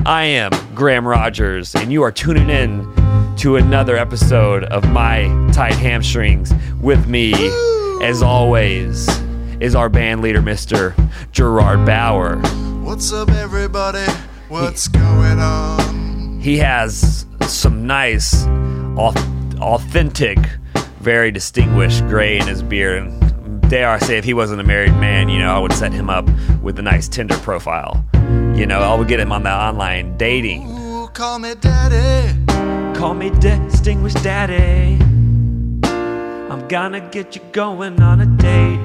I am Graham Rogers, and you are tuning in to another episode of My Tight Hamstrings. With me, as always, is our band leader, Mr. Gerard Bauer. What's up, everybody? What's going on? He has some nice, authentic, very distinguished gray in his beard. And dare I say, if he wasn't a married man, I would set him up with a nice Tinder profile. I would get him on the online dating. Ooh, call me daddy. Call me distinguished daddy. I'm gonna get you going on a date.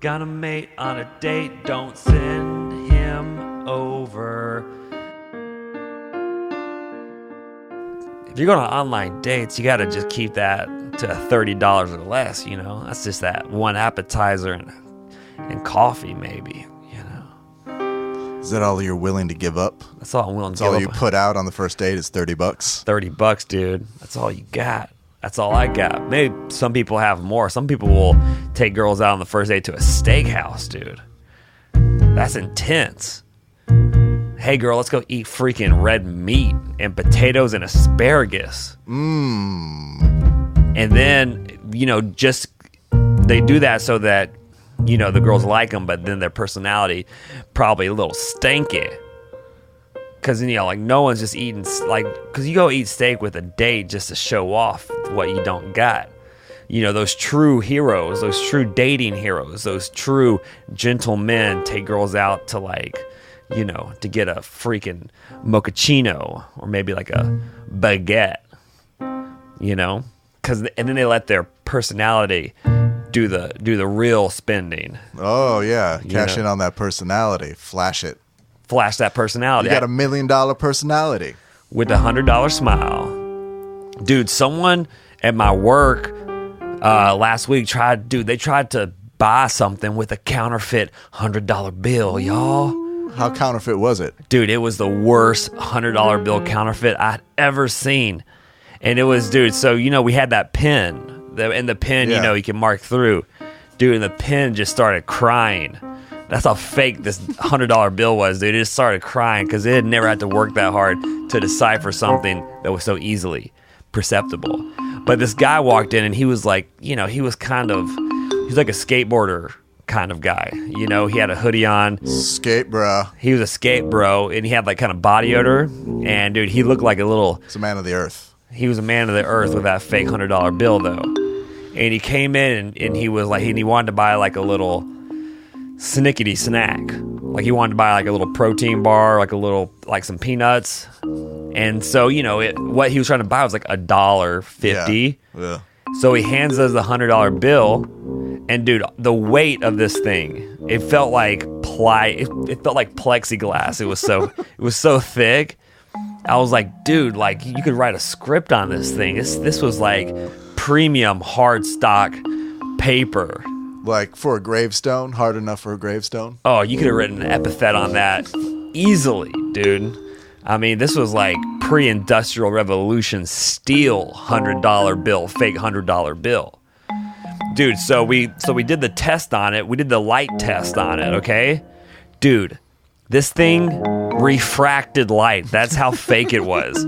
Gonna mate on a date. Don't send him over. If you're going on online dates, you gotta just keep that to $30 or less. That's just that one appetizer and coffee, maybe. Is that all you're willing to give up? That's all I'm willing to give up. That's all you put out on the first date is $30. $30, dude. That's all you got. That's all I got. Maybe some people have more. Some people will take girls out on the first date to a steakhouse, dude. That's intense. Hey, girl, let's go eat freaking red meat and potatoes and asparagus. And then, just they do that so that, the girls like them, but then their personality probably a little stinky. Because, no one's just eating, because you go eat steak with a date just to show off what you don't got. Those true heroes, those true dating heroes, those true gentlemen take girls out to, to get a freaking mochaccino or maybe like a baguette, and then they let their personality do the real spending. Oh yeah, cash in on that personality. Flash it. Flash that personality. You got $1 million personality with a $100 smile, dude. Someone at my work last week tried to buy something with a counterfeit $100 bill, y'all. How counterfeit was it? Dude, it was the worst $100 bill counterfeit I'd ever seen. And it was, dude, so, we had that pen. And the pen, you can mark through. Dude, and the pen just started crying. That's how fake this $100 bill was, dude. It just started crying because it had never had to work that hard to decipher something that was so easily perceptible. But this guy walked in and he was like, he's like a skateboarder kind of guy. He had a hoodie on. Skate bro. He was a skate bro, and he had kind of body odor. And dude, he looked like It's a man of the earth. He was a man of the earth with that fake $100 bill, though. And he came in and he was and he wanted to buy a little snickety snack. He wanted to buy a little protein bar, some peanuts. And so, what he was trying to buy was $1.50. Yeah. So he hands us the $100 bill, and dude, the weight of this thing, it felt like it felt like plexiglass. It was so thick. I was like, dude, you could write a script on this thing. This was premium hard stock paper. For a gravestone, hard enough for a gravestone. Oh, you could have written an epithet on that easily, dude. I mean, this was pre-industrial revolution steel $100 bill, fake $100 bill. Dude, so we did the test on it. We did the light test on it, okay? Dude, this thing refracted light. That's how fake it was.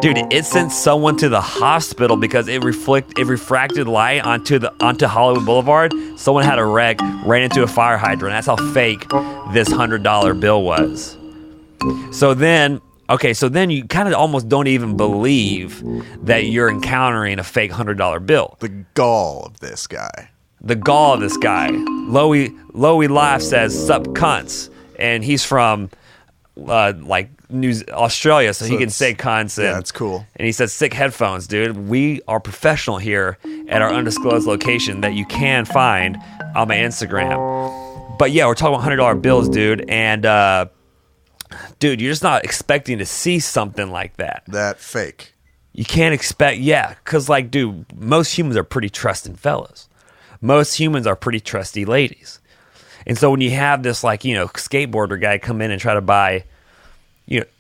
Dude, it sent someone to the hospital because it refracted light onto Hollywood Boulevard. Someone had a wreck, ran into a fire hydrant. That's how fake this $100 bill was. So then you kind of almost don't even believe that you're encountering a fake $100 bill. The gall of this guy. Lowy Life says, "Sup cunts," and he's from Australia, so he can say cunts. Yeah, that's cool. And he says, "Sick headphones, dude. We are professional here at our undisclosed location that you can find on my Instagram." But yeah, we're talking about $100 bills, dude, and dude, you're just not expecting to see something like that. That fake. You can't expect, because dude, most humans are pretty trusting fellas. Most humans are pretty trusty ladies. And so when you have this skateboarder guy come in and try to buy,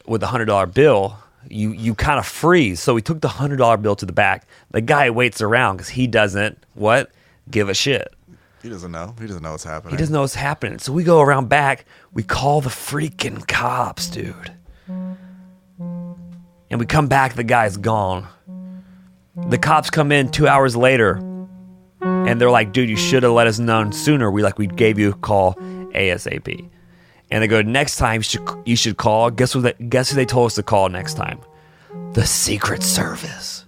with a $100 bill, you kind of freeze. So we took the $100 bill to the back. The guy waits around because he doesn't give a shit. He doesn't know. He doesn't know what's happening. He doesn't know what's happening. So we go around back. We call the freaking cops, dude. And we come back. The guy's gone. The cops come in 2 hours later. And they're like, dude, you should have let us know sooner. We gave you a call ASAP. And they go, next time you should call. Guess who they told us to call next time? The Secret Service.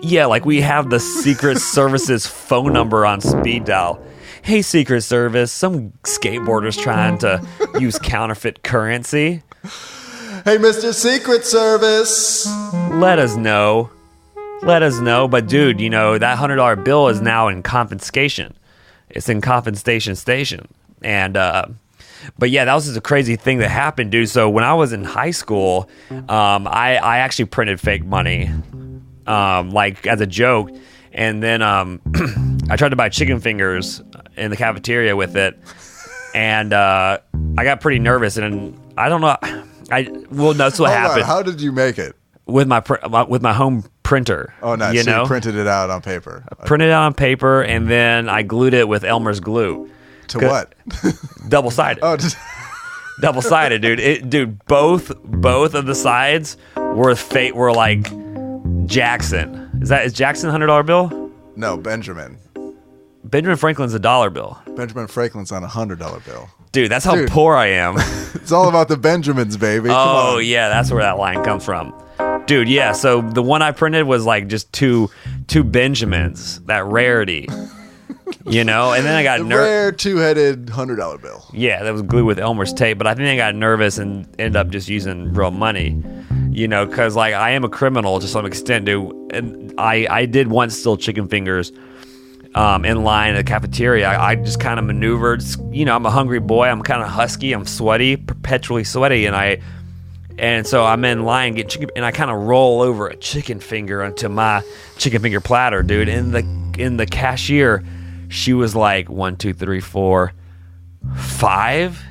Yeah, like we have the Secret Service's phone number on speed dial. Hey, Secret Service, some skateboarder's trying to use counterfeit currency. Hey, Mr. Secret Service. Let us know. But dude, that $100 bill is now in confiscation. It's in confiscation station. And, but yeah, that was just a crazy thing that happened, dude. So when I was in high school, I actually printed fake money. Like as a joke, and then I tried to buy chicken fingers in the cafeteria with it, and I got pretty nervous, and I don't know. That's what happened. How did you make it? With my home printer. Oh, nice. So you printed it out on paper. Printed it out on paper, and then I glued it with Elmer's glue. To what? Double sided. Oh, double sided, dude. Dude, both of the sides were fake. Were like Jackson. Is Jackson a $100 bill? No, Benjamin. Benjamin Franklin's a $1 bill. Benjamin Franklin's on a $100 bill. Dude, that's how poor I am. It's all about the Benjamins, baby. Come on. Yeah, that's where that line comes from. Dude, yeah, so the one I printed was like just two Benjamins, that rarity. And then I got nervous. Rare two-headed $100 bill. Yeah, that was glued with Elmer's tape, but I think I got nervous and ended up just using real money. Because like I am a criminal to some extent, dude. And I did once steal chicken fingers in line at the cafeteria. I just kind of maneuvered. I'm a hungry boy. I'm kind of husky. I'm sweaty, perpetually sweaty, and so I'm in line getting chicken, and I kind of roll over a chicken finger onto my chicken finger platter, dude. In the cashier, she was like 1, 2, 3, 4, 5.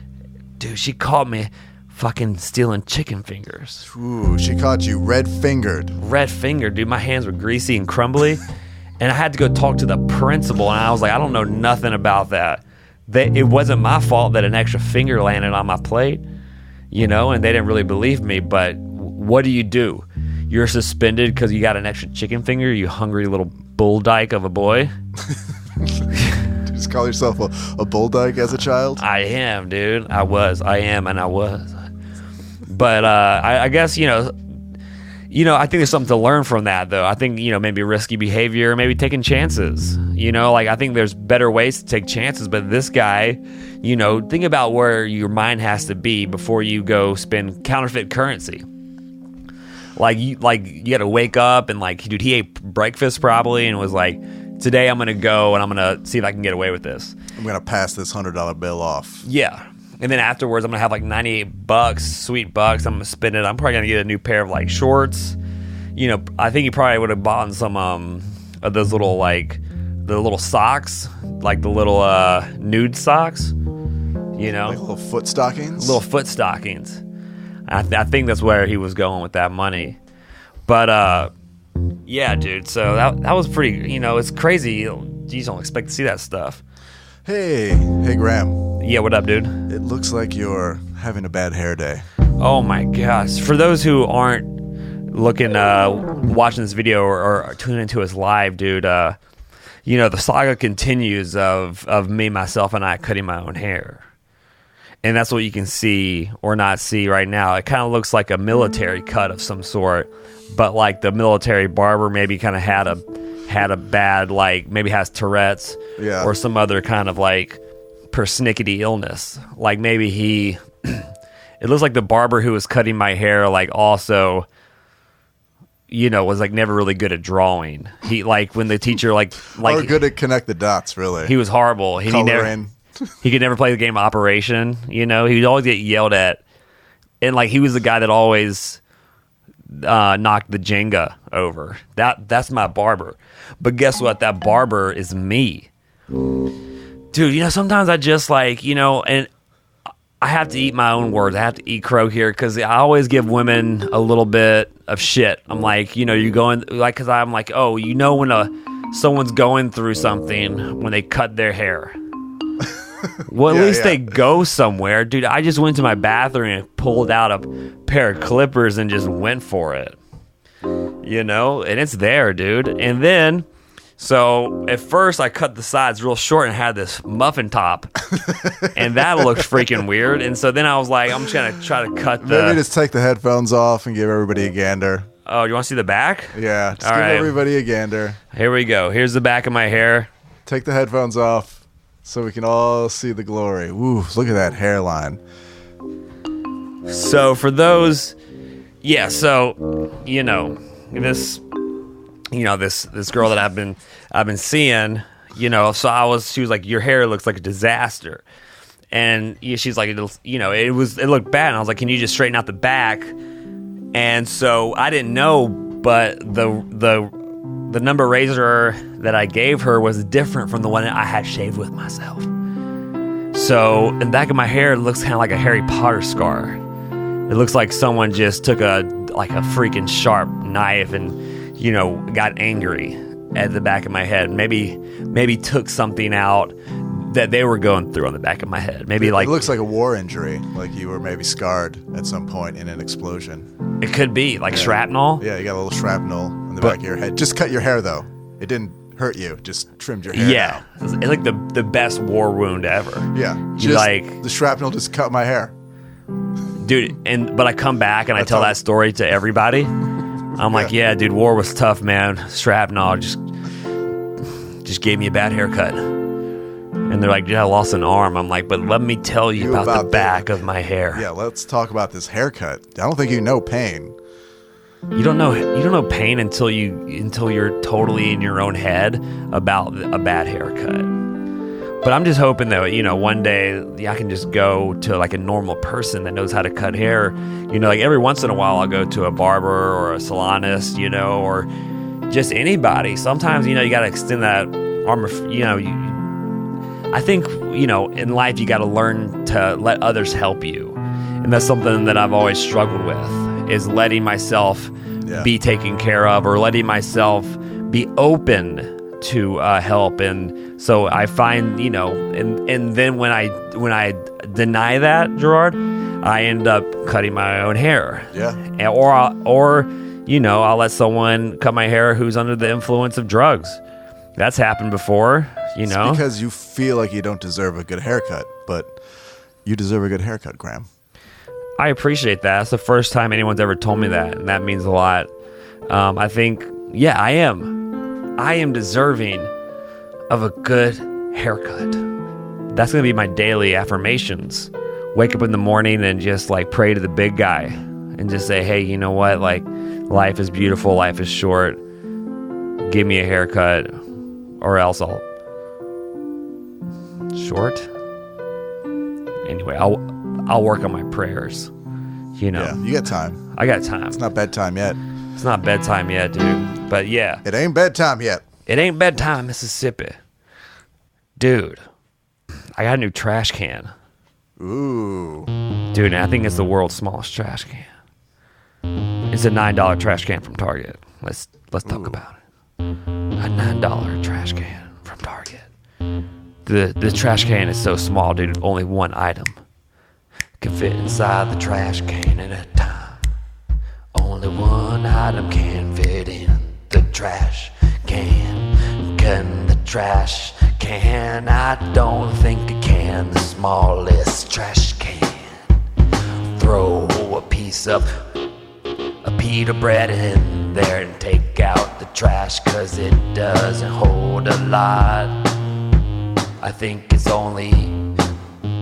Dude, she caught me fucking stealing chicken fingers. Ooh, she caught you red-fingered. Red-fingered, dude. My hands were greasy and crumbly. And I had to go talk to the principal, and I was like, I don't know nothing about that. It wasn't my fault that an extra finger landed on my plate, and they didn't really believe me. But what do? You're suspended because you got an extra chicken finger, you hungry little bull dyke of a boy? Just call yourself a bull dyke as a child? I am, dude. I was. But I guess, I think there's something to learn from that, though. I think, maybe risky behavior, maybe taking chances. I think there's better ways to take chances. But this guy, think about where your mind has to be before you go spend counterfeit currency. You got to wake up and dude, he ate breakfast probably and was like, today I'm going to go and I'm going to see if I can get away with this. I'm going to pass this $100 bill off. Yeah. And then afterwards, I'm going to have $98, sweet bucks. I'm going to spend it. I'm probably going to get a new pair of shorts. I think he probably would have bought some of those little the little socks, like the little nude socks. Like little foot stockings? Little foot stockings. I think that's where he was going with that money. But yeah, dude. So that was pretty. It's crazy. You just don't expect to see that stuff. Hey, Graham. Yeah, what up, dude? It looks like you're having a bad hair day. Oh my gosh! For those who aren't looking, watching this video or tuning into us live, dude, the saga continues of me, myself, and I cutting my own hair. And that's what you can see or not see right now. It kind of looks like a military cut of some sort, but the military barber maybe kind of had a bad, maybe has Tourette's, or some other kind of persnickety illness. Maybe it looks like the barber who was cutting my hair also was never really good at drawing. He when the teacher or good at connect the dots, really. He was horrible. He could never play the game Operation. He'd always get yelled at, and he was the guy that always knocked the Jenga over. That's my barber. But guess what? That barber is me, dude. Sometimes I just and I have to eat my own words. I have to eat crow here because I always give women a little bit of shit. I'm you're going because I'm when a someone's going through something when they cut their hair. Well, at least they go somewhere. Dude, I just went to my bathroom and pulled out a pair of clippers and just went for it. You know? And it's there, dude. And then, so at first I cut the sides real short and had this muffin top. And that looked freaking weird. And so then I was like, I'm just going to try to cut the... Maybe just take the headphones off and give everybody a gander. Oh, you want to see the back? Yeah, just All give right. everybody a gander. Here we go. Here's the back of my hair. Take the headphones off so we can all see the glory. Ooh, look at that hairline. So for those, so you know this girl that I've been seeing, so she was like, your hair looks like a disaster, and she's like, it looked bad, and I was like, can you just straighten out the back? And so I didn't know, but the number razor that I gave her was different from the one that I had shaved with myself. So in the back of my hair, it looks kind of like a Harry Potter scar. It looks like someone just took a freaking sharp knife and, got angry at the back of my head. Maybe took something out that they were going through on the back of my head. Maybe it looks like a war injury, like you were maybe scarred at some point in an explosion. It could be like shrapnel. Yeah, you got a little shrapnel in the back of your head. Just cut your hair though. It didn't hurt you. Just trimmed your hair. Yeah, it's like the best war wound ever. Yeah, the shrapnel just cut my hair, dude. But I come back and I tell that story to everybody. I'm like, yeah, dude, war was tough, man. Shrapnel just gave me a bad haircut. And they're like, dude, I lost an arm. I'm like, but let me tell you about the back of my hair. Yeah, let's talk about this haircut. I don't think you know pain. You don't know pain until you're totally in your own head about a bad haircut. But I'm just hoping that, one day I can just go to like a normal person that knows how to cut hair. Like every once in a while I'll go to a barber or a salonist, or just anybody. Sometimes, you got to extend that arm, I think, in life you got to learn to let others help you. And that's something that I've always struggled with, is letting myself be taken care of, or letting myself be open to help. And so I find, and then when I deny that, Gerard, I end up cutting my own hair. Yeah. Or I'll let someone cut my hair who's under the influence of drugs. That's happened before, It's because you feel like you don't deserve a good haircut, but you deserve a good haircut, Graham. I appreciate that. It's the first time anyone's ever told me that, and that means a lot. I think, I am. I am deserving of a good haircut. That's going to be my daily affirmations. Wake up in the morning and just pray to the big guy and just say, hey, you know what? Life is beautiful. Life is short. Give me a haircut, or else I'll... Short? Anyway, I'll work on my prayers. Yeah, you got time. I got time. It's not bedtime yet. It's not bedtime yet, dude. But yeah. It ain't bedtime yet. It ain't bedtime, Mississippi. Dude, I got a new trash can. Ooh. Dude, and I think it's the world's smallest trash can. It's a $9 trash can from Target. Let's talk about it. A $9 trash can from Target. The trash can is so small, dude. Only one item can fit inside the trash can at a time. Only one item can fit in the trash can. Can the trash can? I don't think it can. The smallest trash can. Throw a piece of a pita bread in there and take out the trash, 'cause it doesn't hold a lot. I think it's only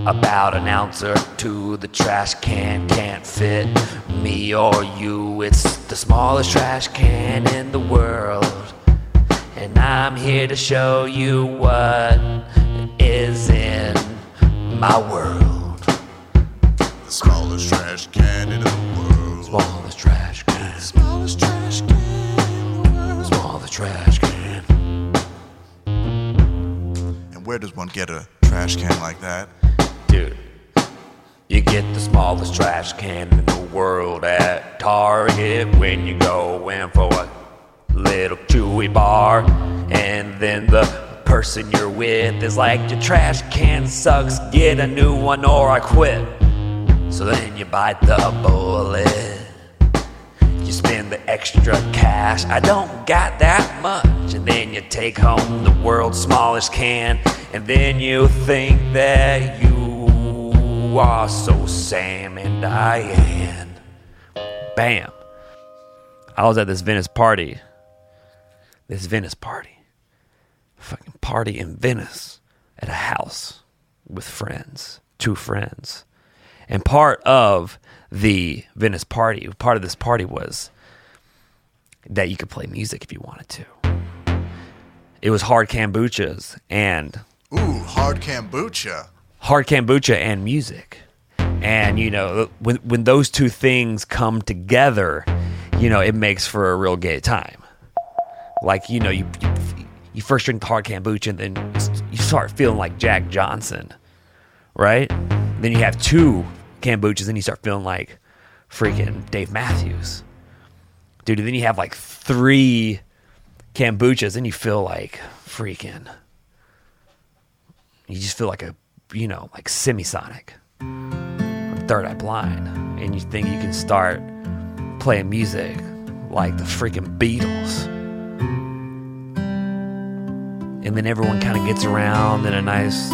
about an ounce or two. The trash can can't fit me or you. It's the smallest trash can in the world, and I'm here to show you what is in my world. The smallest trash can in the world. Smallest trash can. Smallest trash can in the world. Smallest trash can. And where does one get a trash can like that? Dude, you get the smallest trash can in the world at Target when you go in for a little chewy bar. And then the person you're with is like, your trash can sucks, get a new one or I quit. So then you bite the bullet. You spend the extra cash, I don't got that much. And then you take home the world's smallest can. And then you think that you are so Sam and Diane. Bam. I was at this Venice party. Fucking party in Venice at a house with friends, 2 friends. And part of this party was that you could play music if you wanted to. It was hard kombuchas and... Ooh, hard kombucha. Hard kombucha and music. And, you know, when those 2 things come together, you know, it makes for a real gay time. Like, you know, you first drink the hard kombucha and then you start feeling like Jack Johnson, right? Then you have 2 kombuchas and you start feeling like freaking Dave Matthews. Dude, and then you have like 3 kombuchas and you feel like freaking... You just feel like like Semisonic. Third Eye Blind. And you think you can start playing music like the freaking Beatles. And then everyone kind of gets around in a nice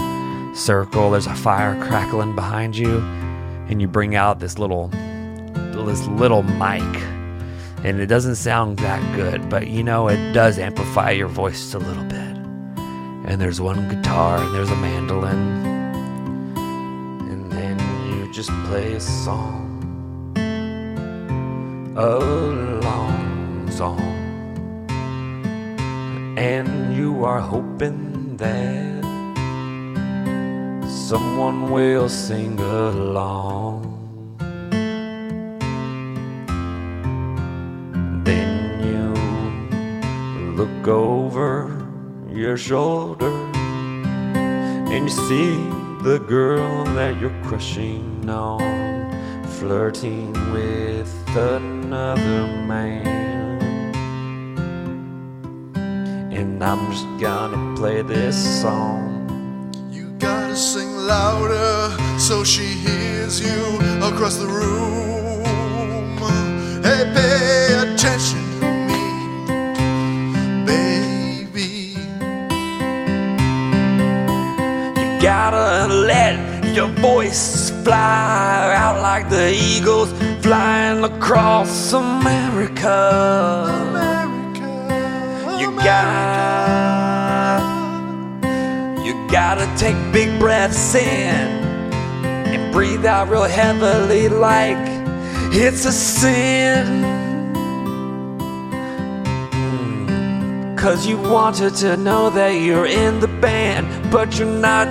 circle. There's a fire crackling behind you. And you bring out this little mic. And it doesn't sound that good, but you know, it does amplify your voice just a little bit. And there's one guitar and there's a mandolin. And then you just play a song. A long song. And you are hoping that someone will sing along. Then you look over your shoulder and you see the girl that you're crushing on, flirting with another man. And I'm just gonna play this song. You gotta sing louder so she hears you across the room. Hey, pay attention to me, baby. You gotta let your voice fly out like the eagles flying across America. You gotta take big breaths in and breathe out real heavily like it's a sin. 'Cause you want her to know that you're in the band, but you're not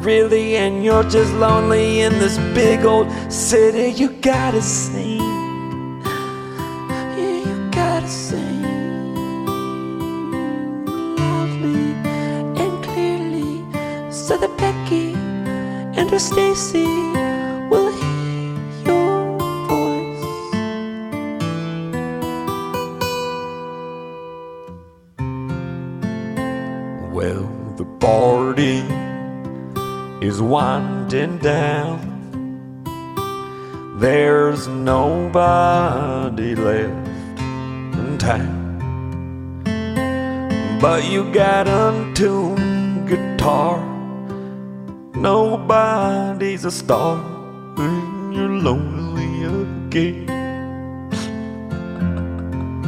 really, and you're just lonely in this big old city. You gotta sing. Yeah, you gotta sing. So that Becky and her Stacy will hear your voice. Well, the party is winding down. There's nobody left in town, but you got untuned guitar. Nobody's a star when you're lonely again.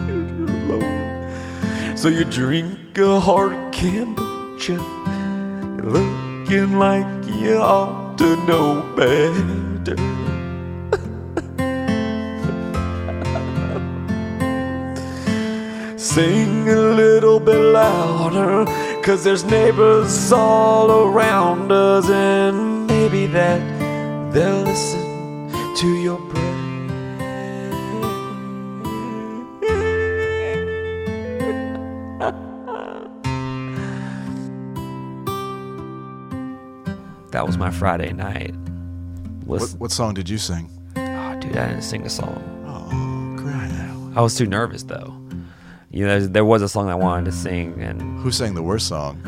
You're lonely. So you drink a hard kombucha, you're looking like you ought to know better. Sing a little bit louder, 'cause there's neighbors all around us, and maybe that they'll listen to your prayer. That was my Friday night. What song did you sing? Oh, dude, I didn't sing a song. Oh, cry now. I was too nervous, though. You know, there was a song I wanted to sing, and Who sang the worst song?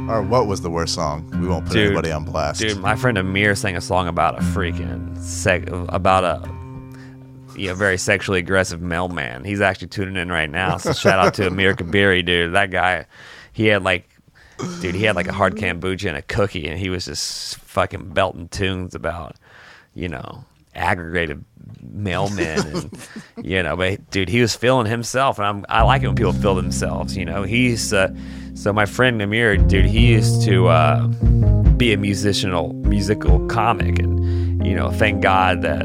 Or what was the worst song? We won't put anybody on blast. Dude, my friend Amir sang a song about a freaking very sexually aggressive mailman. He's actually tuning in right now. So shout out to Amir Kabiri, dude. That guy, he had like a hard kombucha and a cookie, and he was just fucking belting tunes about, you know, aggravated mailmen, and you know, but dude, he was feeling himself, and I like it when people feel themselves. You know, he's so my friend Amir, dude, he used to be a musical comic, and you know, thank God that,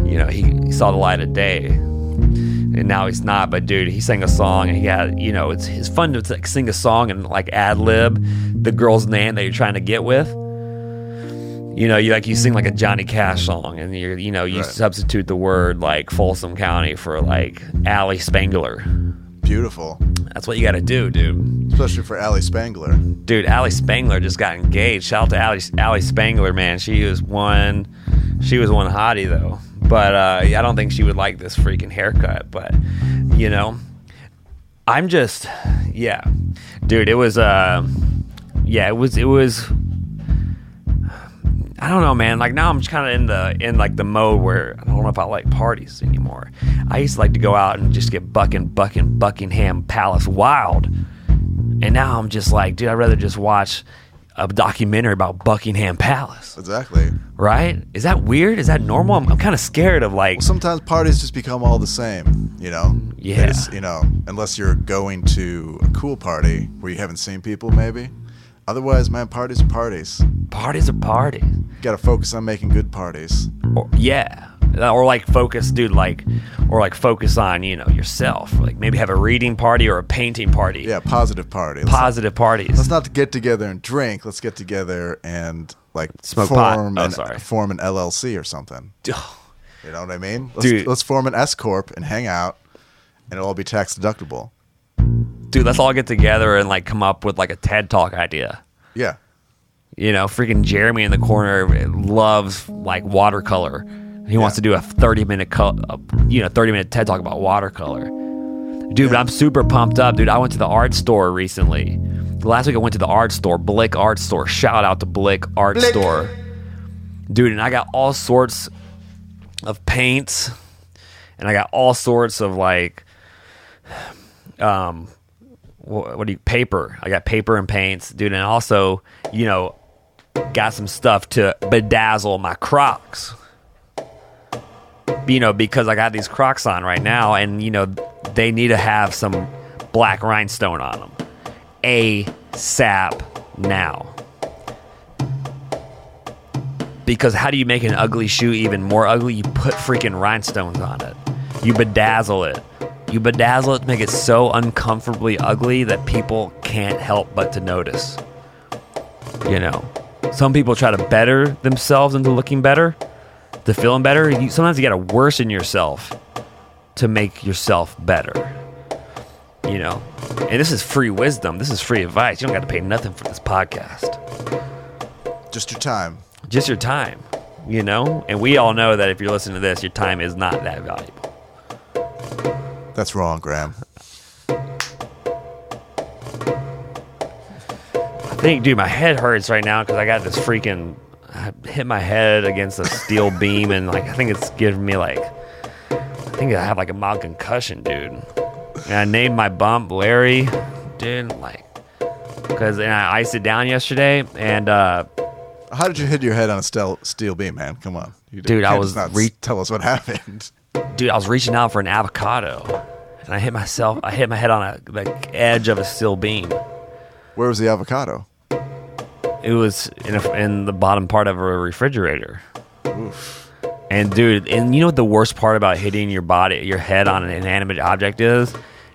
you know, he saw the light of day, and now he's not. But dude, he sang a song, and he had, you know, it's fun to like sing a song and like ad lib the girl's name that you're trying to get with. You know, you sing like a Johnny Cash song, and you Right. substitute the word like Folsom County for like Allie Spangler. Beautiful. That's what you got to do, dude. Especially for Allie Spangler. Dude, Allie Spangler just got engaged. Shout out to Allie Spangler, man. She was one hottie though. But I don't think she would like this freaking haircut. But you know, I'm just, yeah, dude. It was, it was. I don't know, man. Like now I'm just kind of in the mode where I don't know if I like parties anymore. I used to like to go out and just get Buckingham Palace wild. And now I'm just like, dude, I'd rather just watch a documentary about Buckingham Palace. Exactly. Right? Is that weird? Is that normal? I'm kind of scared of like... Well, sometimes parties just become all the same, you know? Yeah. It's, you know, unless you're going to a cool party where you haven't seen people, maybe. Otherwise, man, parties are parties. Parties are parties. You gotta focus on making good parties. Or like focus, dude, or focus on, you know, yourself. Like maybe have a reading party or a painting party. Yeah, positive party. Positive parties. Let's not get together and drink. Let's get together and like Smoke pot. form an LLC or something. You know what I mean? Let's form an S corp and hang out, and it'll all be tax deductible. Dude, let's all get together and like come up with like a TED Talk idea. Yeah. You know, freaking Jeremy in the corner loves like watercolor. He wants to do a 30-minute 30-minute TED Talk about watercolor. Dude, but I'm super pumped up, dude. I went to the art store recently. Last week I went to the art store, Blick Art Store. Shout out to Blick Art Store. Dude, and I got all sorts of paints, and I got all sorts of like paper. I got paper and paints, dude, and also, you know, got some stuff to bedazzle my Crocs. You know, because I got these Crocs on right now, and you know, they need to have some black rhinestone on them. ASAP now. Because how do you make an ugly shoe even more ugly? You put freaking rhinestones on it. You bedazzle it. You bedazzle it to make it so uncomfortably ugly that people can't help but to notice. You know, some people try to better themselves into looking better, to feeling better. Sometimes you got to worsen yourself to make yourself better. You know, and this is free wisdom. This is free advice. You don't got to pay nothing for this podcast. Just your time. Just your time, you know? And we all know that if you're listening to this, your time is not that valuable. That's wrong, Graham. I think, dude, my head hurts right now because I got this freaking... I hit my head against a steel beam, and like I think it's giving me like... I think I have like a mild concussion, dude. And I named my bump Larry, dude, like... Because I iced it down yesterday, and... How did you hit your head on a steel beam, man? Come on. Dude, I was... tell us what happened. Dude, I was reaching out for an avocado, and I hit my head on the edge of a steel beam. Where was the avocado? It was in the bottom part of a refrigerator. Oof. And dude, and you know what the worst part about hitting your head on an inanimate object is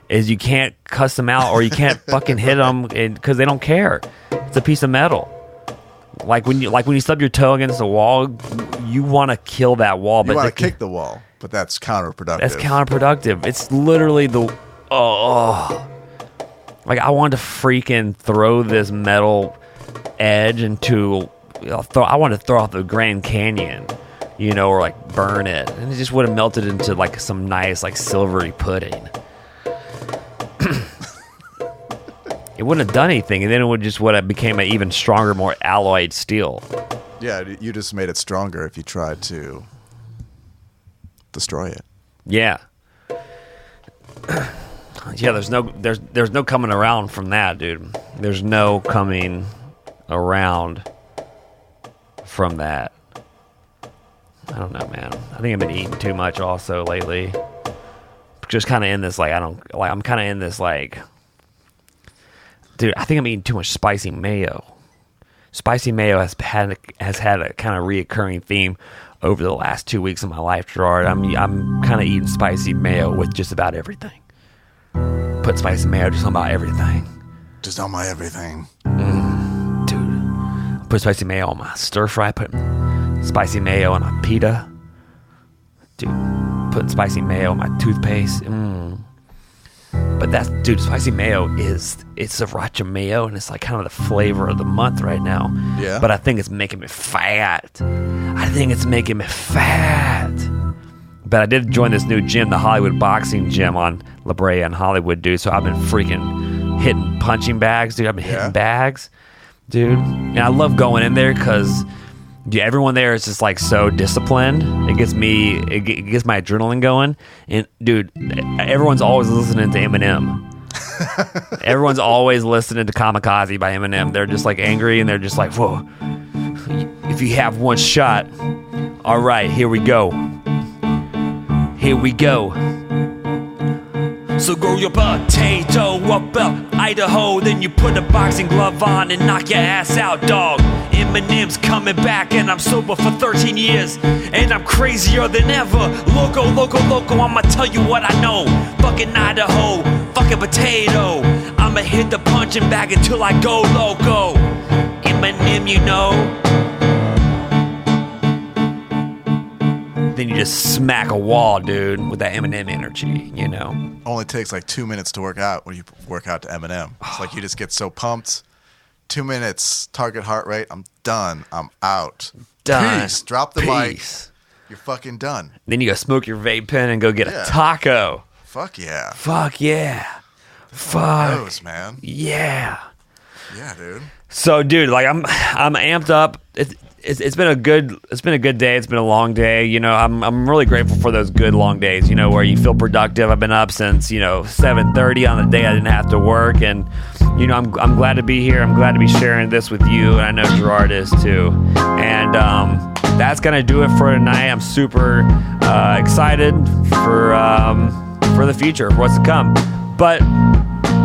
you can't cuss them out, or you can't fucking hit them because they don't care. It's a piece of metal. Like when you stub your toe against a wall, you want to kill that wall. You want to kick the wall, but that's counterproductive. That's counterproductive. It's literally like I wanted to freaking throw this metal edge into. I wanted to throw off the Grand Canyon, you know, or like burn it, and it just would have melted into like some nice like silvery pudding. wouldn't have done anything, and then it would have became an even stronger, more alloyed steel. Yeah, you just made it stronger if you tried to destroy it. Yeah. Yeah, there's no coming around from that, dude. There's no coming around from that. I don't know, man. I think I've been eating too much also lately. Just kind of in this I'm kind of in this dude, I think I'm eating too much spicy mayo. Spicy mayo has had a kind of reoccurring theme over the last 2 weeks of my life, Gerard. I'm kind of eating spicy mayo with just about everything. Put spicy mayo just on about everything. Just on my everything. Dude. Put spicy mayo on my stir fry. Put spicy mayo on my pita. Dude. Putting spicy mayo on my toothpaste. But spicy mayo it's sriracha mayo, and it's like kind of the flavor of the month right now. Yeah. But I think it's making me fat. But I did join this new gym, the Hollywood Boxing Gym on La Brea in Hollywood, dude. So I've been freaking hitting punching bags, dude. I've been hitting bags, dude. And I love going in there because everyone there is just like so disciplined. It gets my adrenaline going. And dude, everyone's always listening to Eminem. Everyone's always listening to Kamikaze by Eminem. They're just like angry, and they're just like, whoa, if you have one shot, all right, here we go. So grow your potato up Idaho, then you put a boxing glove on and knock your ass out, dog. Eminem's coming back, and I'm sober for 13 years, and I'm crazier than ever. Loco, I'ma tell you what I know. Fucking Idaho, fucking potato. I'ma hit the punching bag until I go loco. Eminem, you know. Then you just smack a wall, dude, with that Eminem energy, you know. Only takes like 2 minutes to work out when you work out to Eminem. It's like you just get so pumped. 2 minutes, target heart rate. I'm done. I'm out. Done. Peace. Drop the mic. You're fucking done. Then you go smoke your vape pen and go get a taco. Fuck yeah. Fuck yeah. Fuck. Knows, man. Yeah. Yeah, dude. So, dude, like I'm amped up. It's been a good day. It's been a long day. You know, I'm really grateful for those good long days, you know, where you feel productive. I've been up since, 7:30 on the day I didn't have to work, and I'm glad to be here. I'm glad to be sharing this with you, and I know Gerard is too. And that's gonna do it for tonight. I'm super excited for the future, for what's to come. But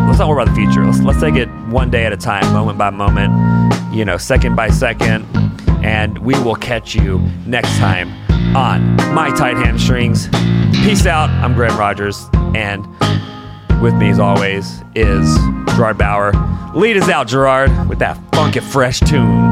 let's not worry about the future. Let's take it one day at a time, moment by moment, second by second. And we will catch you next time on My Tight Hamstrings. Peace out. I'm Graham Rogers. And with me, as always, is Gerard Bauer. Lead us out, Gerard, with that funky, fresh tune.